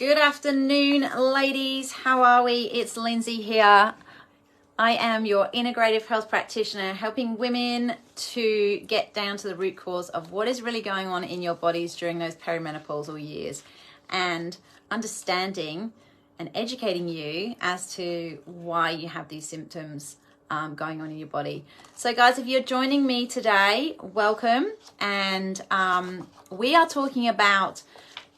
Good afternoon, ladies. How are we? It's Lynsey here. I am your integrative health practitioner, helping women to get down to the root cause of what is really going on in your bodies during those perimenopausal years, and understanding and educating you as to why you have these symptoms going on in your body. So guys, if you're joining me today, welcome. And we are talking about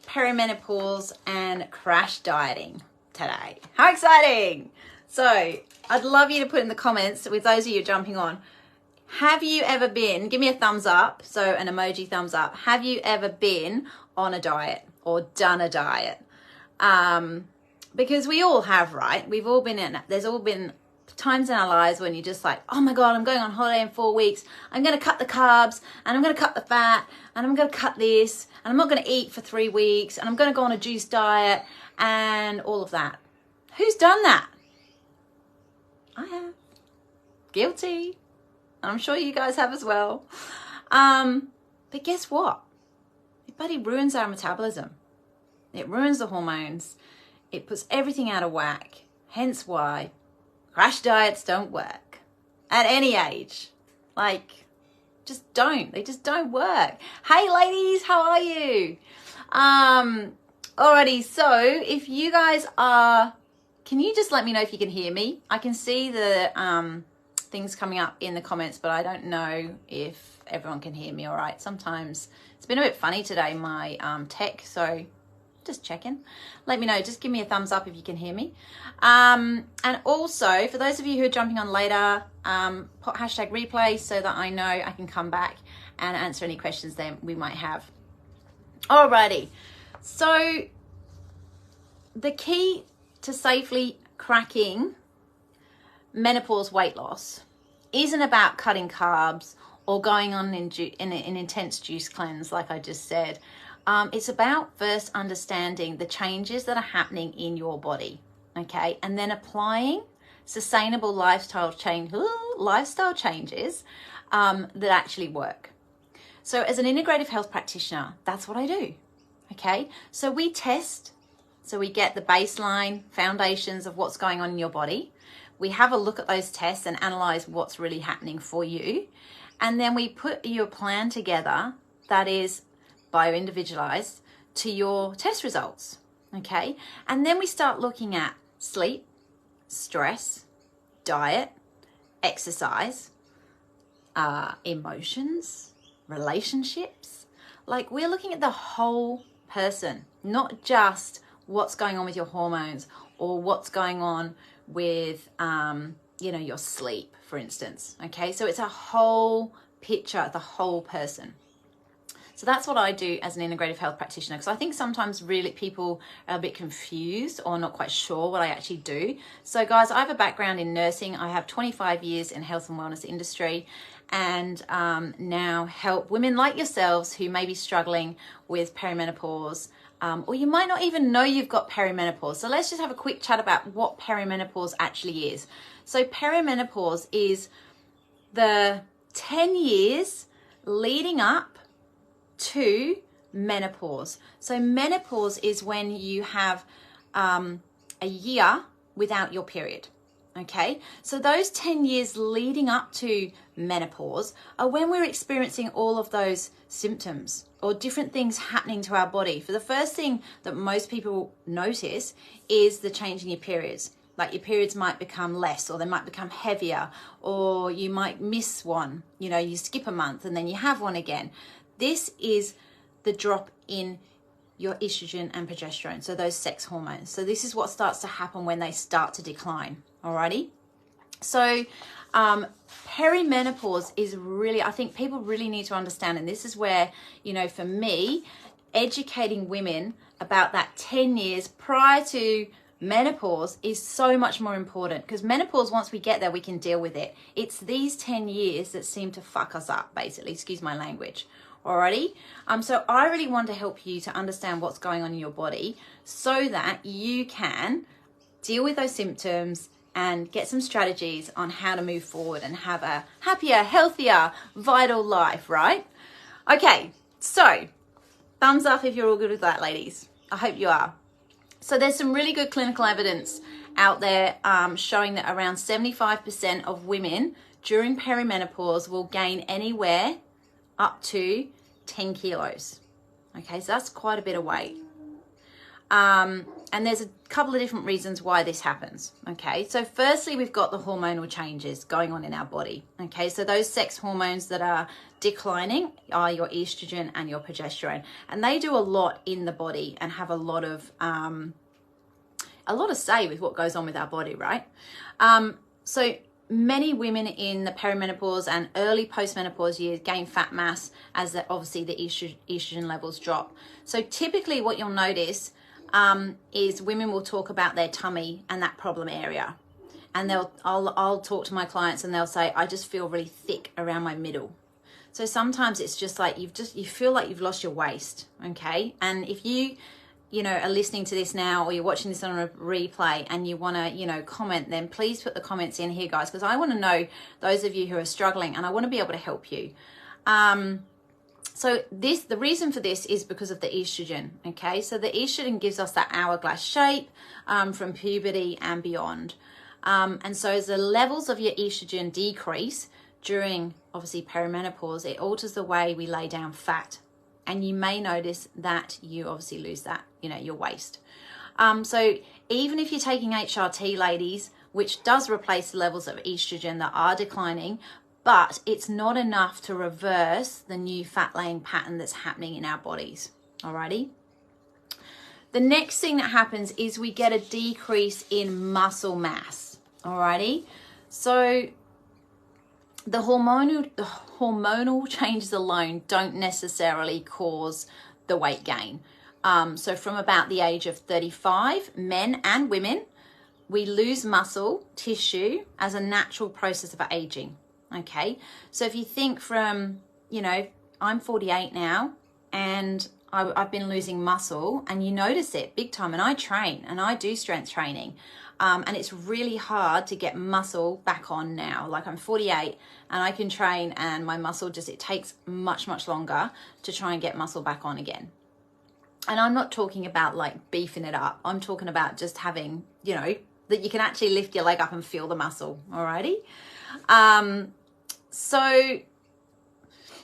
perimenopause and crash dieting today. How exciting! So I'd love you to put in the comments, with those of you jumping on, have you ever been, give me a thumbs up, so an emoji thumbs up, have you ever been on a diet or done a diet? Because we all have, right? We've all been in, there's all been times in our lives when you're just like, oh my God, I'm going on holiday in 4 weeks. I'm going to cut the carbs and I'm going to cut the fat and I'm going to cut this and I'm not going to eat for 3 weeks and I'm going to go on a juice diet and all of that. Who's done that? I have. Guilty. I'm sure you guys have as well. But guess what? It bloody ruins our metabolism. It ruins the hormones. It puts everything out of whack. Hence why crash diets don't work at any age. Like, just don't. They just don't work. Hey ladies, how are you? Alrighty, so if you guys are, can you just let me know if you can hear me? I can see the things coming up in the comments, but I don't know if everyone can hear me all right. Sometimes it's been a bit funny today, my tech, so just checking. Let me know. Just give me a thumbs up if you can hear me. And also, for those of you who are jumping on later, put hashtag replay so that I know I can come back and answer any questions that we might have. Alrighty. So the key to safely cracking menopause weight loss isn't about cutting carbs or going on in an intense juice cleanse like I just said. It's about first understanding the changes that are happening in your body, okay? And then applying sustainable lifestyle changes that actually work. So as an integrative health practitioner, that's what I do, okay? So we test, so we get the baseline foundations of what's going on in your body. We have a look at those tests and analyze what's really happening for you. And then we put your plan together that is bio-individualized to your test results, okay? And then we start looking at sleep, stress, diet, exercise, emotions, relationships. Like, we're looking at the whole person, not just what's going on with your hormones or what's going on with, your sleep, for instance, okay? So it's a whole picture, the whole person. So that's what I do as an integrative health practitioner, because I think sometimes really people are a bit confused or not quite sure what I actually do. So guys, I have a background in nursing. I have 25 years in health and wellness industry, and now help women like yourselves who may be struggling with perimenopause, or you might not even know you've got perimenopause. So let's just have a quick chat about what perimenopause actually is. So perimenopause is the 10 years leading up to menopause. So menopause is when you have a year without your period, okay? So those 10 years leading up to menopause are when we're experiencing all of those symptoms or different things happening to our body. For the first thing that most people notice is the change in your periods. Like, your periods might become less, or they might become heavier, or you might miss one. You skip a month and then you have one again. This is the drop in your estrogen and progesterone, so those sex hormones. So this is what starts to happen when they start to decline, alrighty? So perimenopause is really, I think people really need to understand, and this is where, for me, educating women about that 10 years prior to menopause is so much more important, because menopause, once we get there, we can deal with it. It's these 10 years that seem to fuck us up, basically, excuse my language. Alrighty, so I really want to help you to understand what's going on in your body so that you can deal with those symptoms and get some strategies on how to move forward and have a happier, healthier, vital life, right? Okay, so thumbs up if you're all good with that, ladies. I hope you are. So there's some really good clinical evidence out there showing that around 75% of women during perimenopause will gain anywhere up to 10 kilos. Okay, so that's quite a bit of weight. And there's a couple of different reasons why this happens. Okay, so firstly, we've got the hormonal changes going on in our body. Okay, so those sex hormones that are declining are your estrogen and your progesterone, and they do a lot in the body and have a lot of say with what goes on with our body, right? So many women in the perimenopause and early postmenopause years gain fat mass as obviously the estrogen levels drop. So typically what you'll notice is women will talk about their tummy and that problem area. And I'll talk to my clients and they'll say, I just feel really thick around my middle. So sometimes it's just like you feel like you've lost your waist, okay? And if you are listening to this now, or you're watching this on a replay and you want to, comment, then please put the comments in here, guys, because I want to know those of you who are struggling and I want to be able to help you. So the reason for this is because of the estrogen, okay? So the estrogen gives us that hourglass shape from puberty and beyond. And so as the levels of your estrogen decrease during, obviously, perimenopause, it alters the way we lay down fat. And you may notice that you obviously lose that, your waist. So even if you're taking HRT, ladies, which does replace the levels of estrogen that are declining, but it's not enough to reverse the new fat laying pattern that's happening in our bodies. Alrighty. The next thing that happens is we get a decrease in muscle mass. Alrighty. So the hormonal changes alone don't necessarily cause the weight gain. So from about the age of 35, men and women, we lose muscle tissue as a natural process of aging. Okay, so if you think from, I'm 48 now and I've been losing muscle, and you notice it big time, and I train and I do strength training. And it's really hard to get muscle back on now. Like, I'm 48 and I can train, and my muscle it takes much, much longer to try and get muscle back on again. And I'm not talking about like beefing it up. I'm talking about just having, that you can actually lift your leg up and feel the muscle. Alrighty. So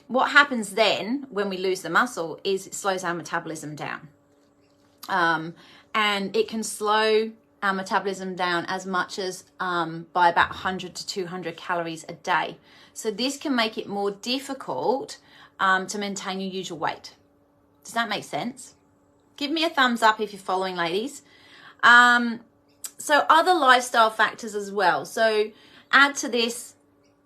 what happens then when we lose the muscle is it slows our metabolism down. And it can slow our metabolism down as much as by about 100 to 200 calories a day. So this can make it more difficult to maintain your usual weight. Does that make sense? Give me a thumbs up if you're following, ladies. So other lifestyle factors as well. So add to this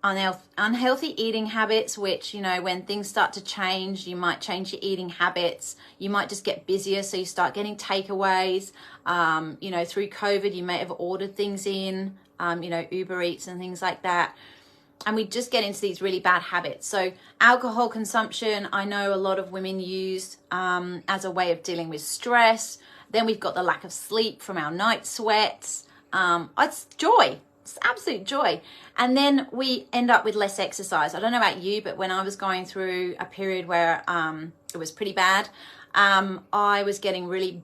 unhealthy eating habits, which, when things start to change, you might change your eating habits. You might just get busier, so you start getting takeaways. Through COVID, you may have ordered things in, Uber Eats and things like that. And we just get into these really bad habits. So alcohol consumption, I know a lot of women use as a way of dealing with stress. Then we've got the lack of sleep from our night sweats. It's joy. It's absolute joy. And then we end up with less exercise. I don't know about you, but when I was going through a period where it was pretty bad, I was getting really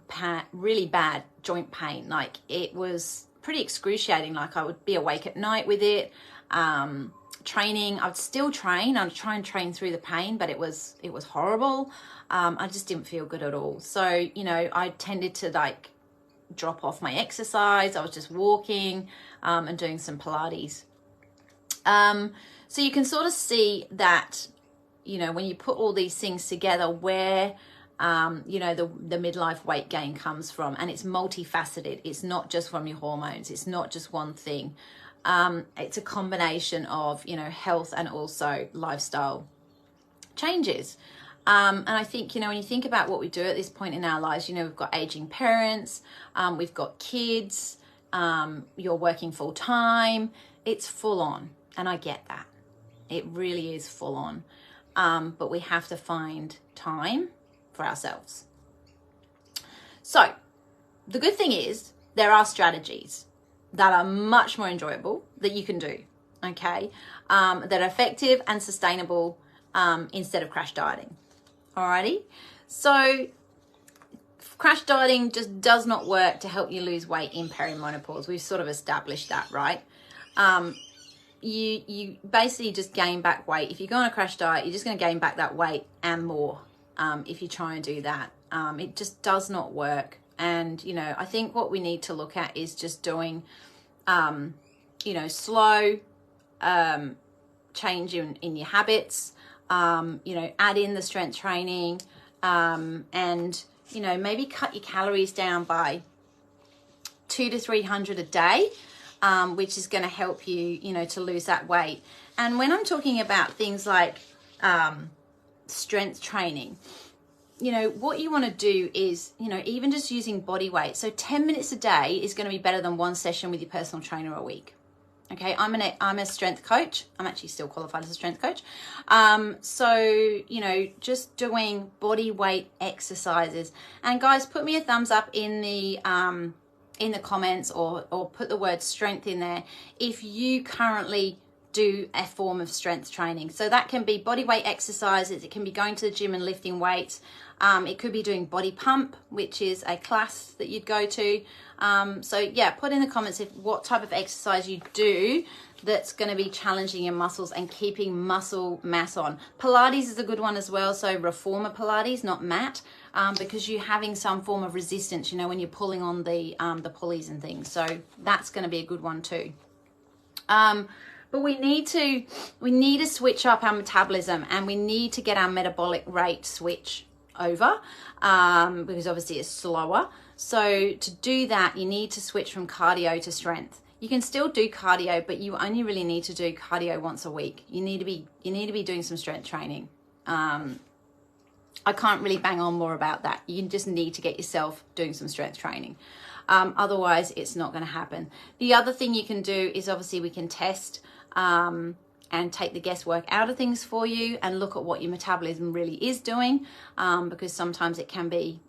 bad joint pain. Like, it was pretty excruciating. Like, I would be awake at night with it. Training, I'd still train. I'd try and train through the pain, but it was horrible. I just didn't feel good at all. So, I tended to drop off my exercise. I was just walking and doing some Pilates. So you can sort of see that, when you put all these things together, where, the midlife weight gain comes from. And it's multifaceted. It's not just from your hormones. It's not just one thing. It's a combination of, health and also lifestyle changes. And I think, when you think about what we do at this point in our lives, we've got aging parents, we've got kids, you're working full time. It's full on. And I get that. It really is full on. But we have to find time for ourselves. So the good thing is there are strategies that are much more enjoyable that you can do, okay? That are effective and sustainable instead of crash dieting. Alrighty, so crash dieting just does not work to help you lose weight in perimenopause. We've sort of established that, right? You basically just gain back weight. If you go on a crash diet, you're just going to gain back that weight and more if you try and do that. It just does not work. And, you know, I think what we need to look at is just doing, you know, slow change in your habits, you know, add in the strength training, and, you know, maybe cut your calories down by 200 to 300 a day, which is going to help you, you know, to lose that weight. And when I'm talking about things like strength training, you know, what you want to do is, you know, even just using body weight. So 10 minutes a day is going to be better than one session with your personal trainer a week. Okay, I'm a strength coach. I'm actually still qualified as a strength coach. So, you know, just doing body weight exercises. And guys, put me a thumbs up in the comments, or put the word strength in there if you currently do a form of strength training. So that can be body weight exercises. It can be going to the gym and lifting weights. It could be doing body pump, which is a class that you'd go to. So yeah, put in the comments what type of exercise you do that's going to be challenging your muscles and keeping muscle mass on. Pilates is a good one as well. So reformer Pilates, not mat, because you're having some form of resistance, you know, when you're pulling on the pulleys and things. So that's going to be a good one too. But we need to switch up our metabolism, and we need to get our metabolic rate switch over, because obviously it's slower. So to do that, you need to switch from cardio to strength. You can still do cardio, but you only really need to do cardio once a week. You need to be doing some strength training. I can't really bang on more about that. You just need to get yourself doing some strength training. Otherwise, it's not going to happen. The other thing you can do is, obviously, we can test and take the guesswork out of things for you and look at what your metabolism really is doing, because sometimes it can be,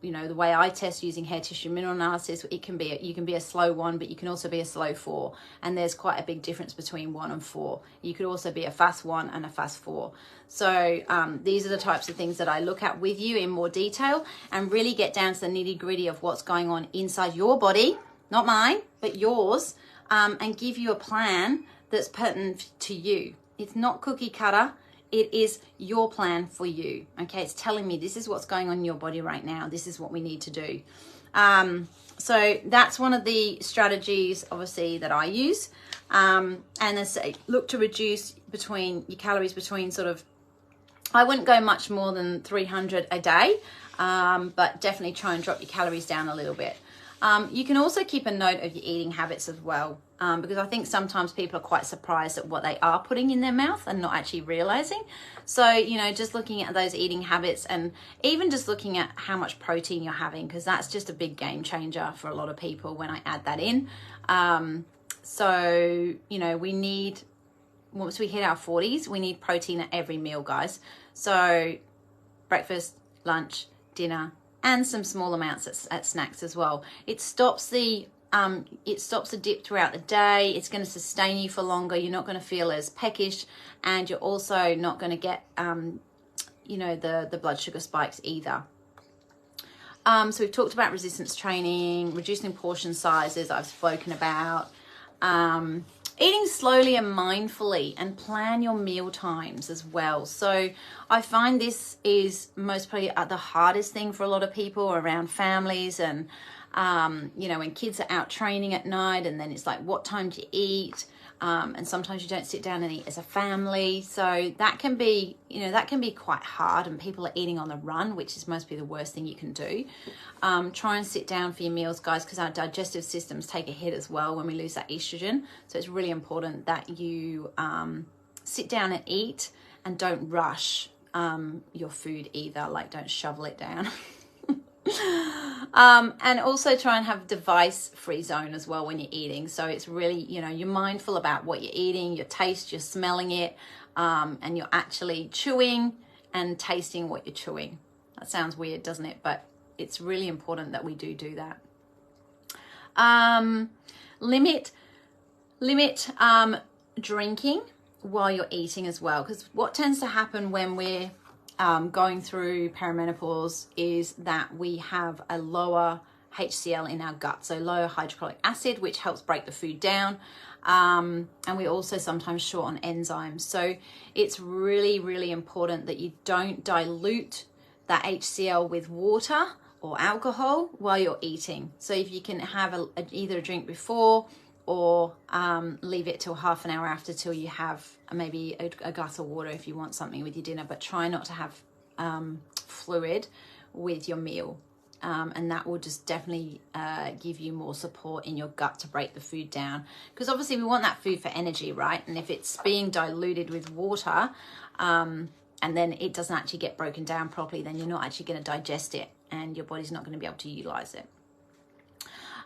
you know, the way I test using hair tissue mineral analysis, you can be a slow 1, but you can also be a slow 4, and there's quite a big difference between 1 and 4. You could also be a fast 1 and a fast 4. So these are the types of things that I look at with you in more detail and really get down to the nitty-gritty of what's going on inside your body, not mine, but yours, and give you a plan that's pertinent to you. It's not cookie cutter. It is your plan for you. Okay, it's telling me this is what's going on in your body right now. This is what we need to do. So that's one of the strategies, obviously, that I use. And as I say, look to reduce your calories between sort of, I wouldn't go much more than 300 a day, but definitely try and drop your calories down a little bit. You can also keep a note of your eating habits as well, because I think sometimes people are quite surprised at what they are putting in their mouth and not actually realizing. So, you know, just looking at those eating habits, and even just looking at how much protein you're having, because that's just a big game changer for a lot of people when I add that in. So, you know, we need, once we hit our 40s, we need protein at every meal, guys. So breakfast, lunch, dinner, and some small amounts at snacks as well. It stops the dip throughout the day. It's going to sustain you for longer. You're not going to feel as peckish, and you're also not going to get you know, the blood sugar spikes either. So we've talked about resistance training, reducing portion sizes, I've spoken about. Eating slowly and mindfully, and plan your meal times as well. So I find this is most probably the hardest thing for a lot of people around families, and you know, when kids are out training at night, and then it's like, what time do you eat? And sometimes you don't sit down and eat as a family. So that can be, you know, that can be quite hard, and people are eating on the run, which is mostly the worst thing you can do. Try and sit down for your meals, guys, because our digestive systems take a hit as well when we lose that estrogen. So it's really important that you sit down and eat, and don't rush your food either. Like, don't shovel it down. And also try and have device-free zone as well when you're eating. So it's really, you know, you're mindful about what you're eating, your taste, you're smelling it, and you're actually chewing and tasting what you're chewing. That sounds weird, doesn't it? But it's really important that we do that. Limit drinking while you're eating as well, because what tends to happen when we're going through perimenopause is that we have a lower HCl in our gut, so lower hydrochloric acid, which helps break the food down. And we also sometimes short on enzymes. So it's really, really important that you don't dilute that HCl with water or alcohol while you're eating. So if you can have either a drink before or leave it till half an hour after till you have maybe a glass of water if you want something with your dinner, but try not to have fluid with your meal. And that will just definitely give you more support in your gut to break the food down, because obviously we want that food for energy, right? And if it's being diluted with water and then it doesn't actually get broken down properly, then you're not actually going to digest it and your body's not going to be able to utilize it.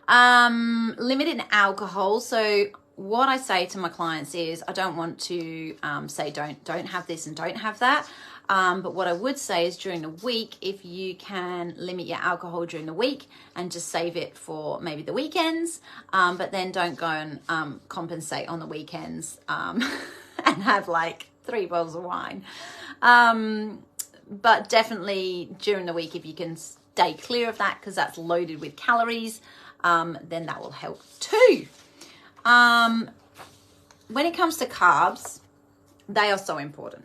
Limited alcohol. So what I say to my clients is I don't want to say don't have this and don't have that. But what I would say is during the week, if you can limit your alcohol during the week and just save it for maybe the weekends, but then don't go and compensate on the weekends and have like 3 bottles of wine. But definitely during the week, if you can stay clear of that, because that's loaded with calories, then that will help too. When it comes to carbs, they are so important.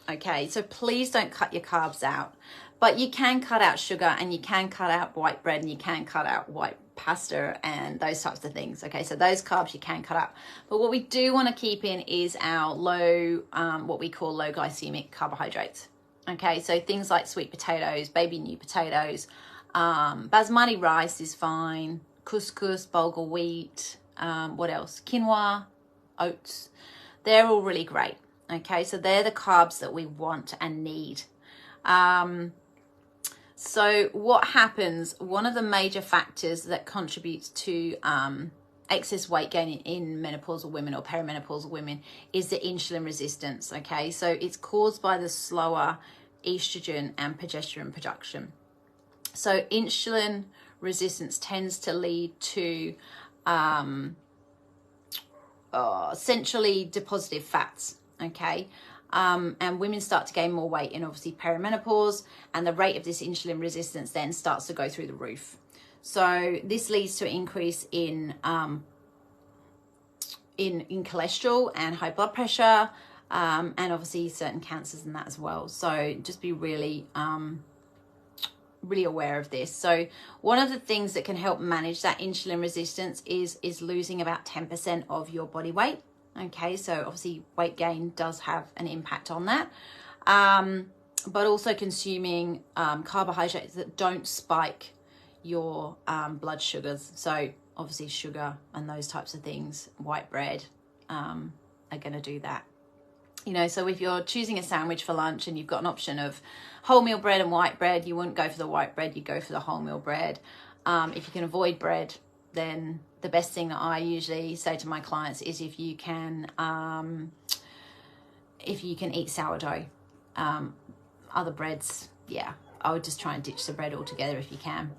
Okay, so please don't cut your carbs out, but you can cut out sugar and you can cut out white bread and you can cut out white pasta and those types of things. Okay, so those carbs you can cut out, but what we do want to keep in is our low, what we call low glycemic carbohydrates. Okay, so things like sweet potatoes, baby new potatoes, basmati rice is fine, couscous, bulgur wheat, what else? Quinoa, oats, they're all really great. Okay, so they're the carbs that we want and need. So what happens, one of the major factors that contributes to excess weight gain in menopausal women or perimenopausal women is the insulin resistance. Okay, so it's caused by the slower estrogen and progesterone production. So insulin resistance tends to lead to centrally deposited fats. Okay, and women start to gain more weight in obviously perimenopause, and the rate of this insulin resistance then starts to go through the roof. So this leads to an increase in cholesterol and high blood pressure, and obviously certain cancers and that as well. So just be really really aware of this. So one of the things that can help manage that insulin resistance is losing about 10% of your body weight. Okay, so obviously weight gain does have an impact on that, but also consuming carbohydrates that don't spike your blood sugars. So obviously sugar and those types of things, white bread are going to do that. You know, so if you're choosing a sandwich for lunch and you've got an option of wholemeal bread and white bread, you wouldn't go for the white bread, you go for the wholemeal bread. If you can avoid bread, then the best thing that I usually say to my clients is if you can eat sourdough. Other breads, yeah, I would just try and ditch the bread altogether if you can.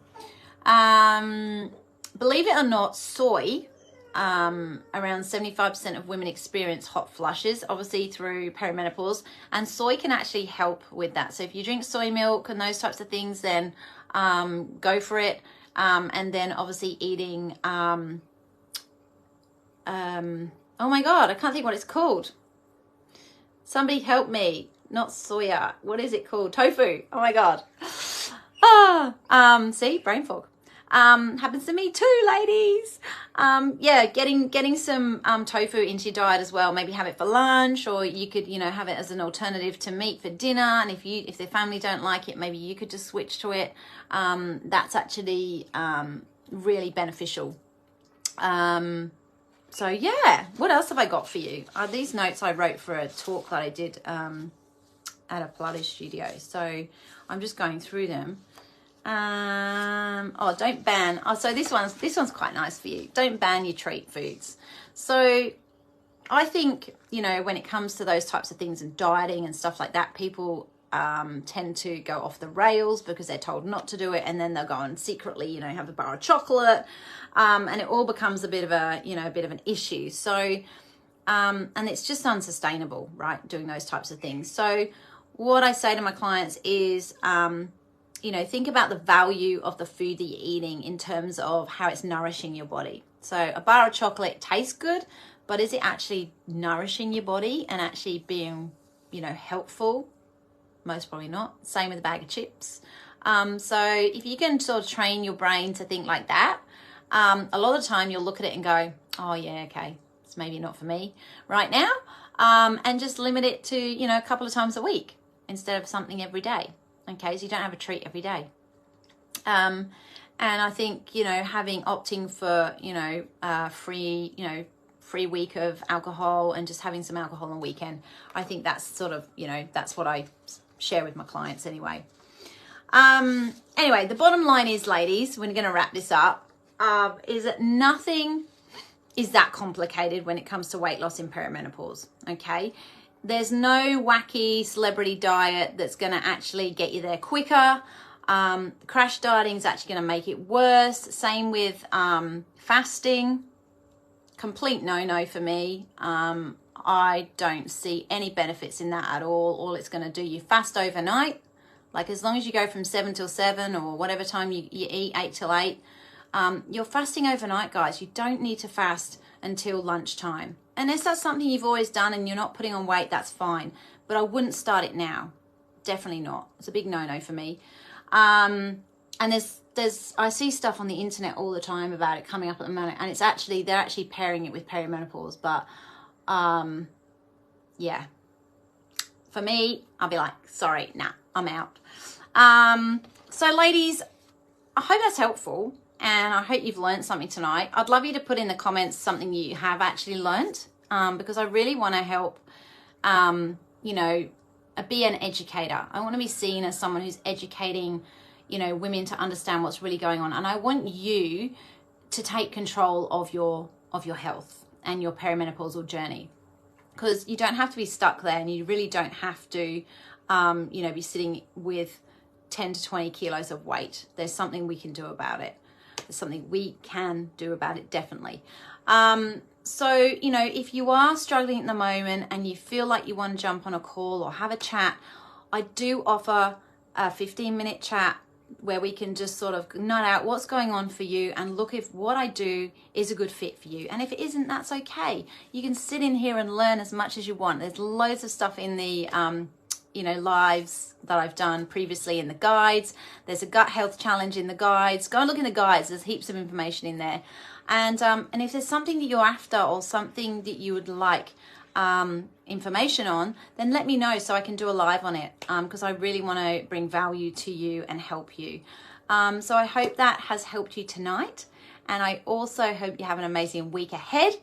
Believe it or not, soy, around 75% of women experience hot flushes, obviously through perimenopause, and soy can actually help with that. So if you drink soy milk and those types of things, then go for it. And then obviously eating, oh my God, I can't think what it's called. Somebody help me. Not soya. What is it called? Tofu. Oh my God. See, brain fog. Happens to me too, ladies. Yeah, getting some tofu into your diet as well. Maybe have it for lunch, or you could, you know, have it as an alternative to meat for dinner. And if the family don't like it, maybe you could just switch to it. That's actually really beneficial. So yeah, what else have I got for you? These notes I wrote for a talk that I did at a Pilates studio. So I'm just going through them. Don't ban. So this one's quite nice for you. Don't ban your treat foods. So I think, you know, when it comes to those types of things and dieting and stuff like that, people tend to go off the rails because they're told not to do it, and then they'll go and secretly, you know, have a bar of chocolate, and it all becomes a bit of an issue. So and it's just unsustainable, right, doing those types of things. So what I say to my clients is, you know, think about the value of the food that you're eating in terms of how it's nourishing your body. So a bar of chocolate tastes good, but is it actually nourishing your body and actually being, you know, helpful? Most probably not. Same with a bag of chips. So if you can sort of train your brain to think like that, a lot of the time you'll look at it and go, oh yeah, okay, it's maybe not for me right now. And just limit it to, you know, a couple of times a week instead of something every day. Okay, so you don't have a treat every day. And I think, you know, opting for, you know, free week of alcohol and just having some alcohol on the weekend, I think that's sort of, you know, that's what I share with my clients anyway. Anyway, the bottom line is, ladies, we're going to wrap this up, is that nothing is that complicated when it comes to weight loss in perimenopause, okay? There's no wacky celebrity diet that's going to actually get you there quicker. Crash dieting is actually going to make it worse. Same with fasting. Complete no-no for me. I don't see any benefits in that at all. All it's going to do, you fast overnight. Like as long as you go from 7 till 7 or whatever time you eat, 8 till 8, you're fasting overnight, guys. You don't need to fast until lunchtime. Unless that's something you've always done and you're not putting on weight, that's fine. But I wouldn't start it now. Definitely not. It's a big no-no for me. And I see stuff on the internet all the time about it coming up at the moment, and they're actually pairing it with perimenopause. But yeah, for me, I'll be like, sorry, nah, I'm out. So ladies, I hope that's helpful. And I hope you've learned something tonight. I'd love you to put in the comments something you have actually learned, because I really want to help, you know, be an educator. I want to be seen as someone who's educating, you know, women to understand what's really going on. And I want you to take control of your health and your perimenopausal journey, because you don't have to be stuck there, and you really don't have to, you know, be sitting with 10 to 20 kilos of weight. There's something we can do about it. There's something we can do about it, definitely. So, you know, if you are struggling at the moment and you feel like you want to jump on a call or have a chat, I do offer a 15-minute chat where we can just sort of nut out what's going on for you and look if what I do is a good fit for you. And if it isn't, that's okay. You can sit in here and learn as much as you want. There's loads of stuff in the you know, lives that I've done previously in the guides. There's a gut health challenge in the guides. Go and look in the guides. There's heaps of information in there. And if there's something that you're after or something that you would like information on, then let me know so I can do a live on it, because I really want to bring value to you and help you. So I hope that has helped you tonight. And I also hope you have an amazing week ahead.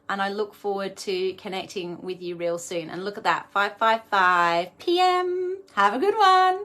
And I look forward to connecting with you real soon. And look at that, 5:55 p.m. Have a good one.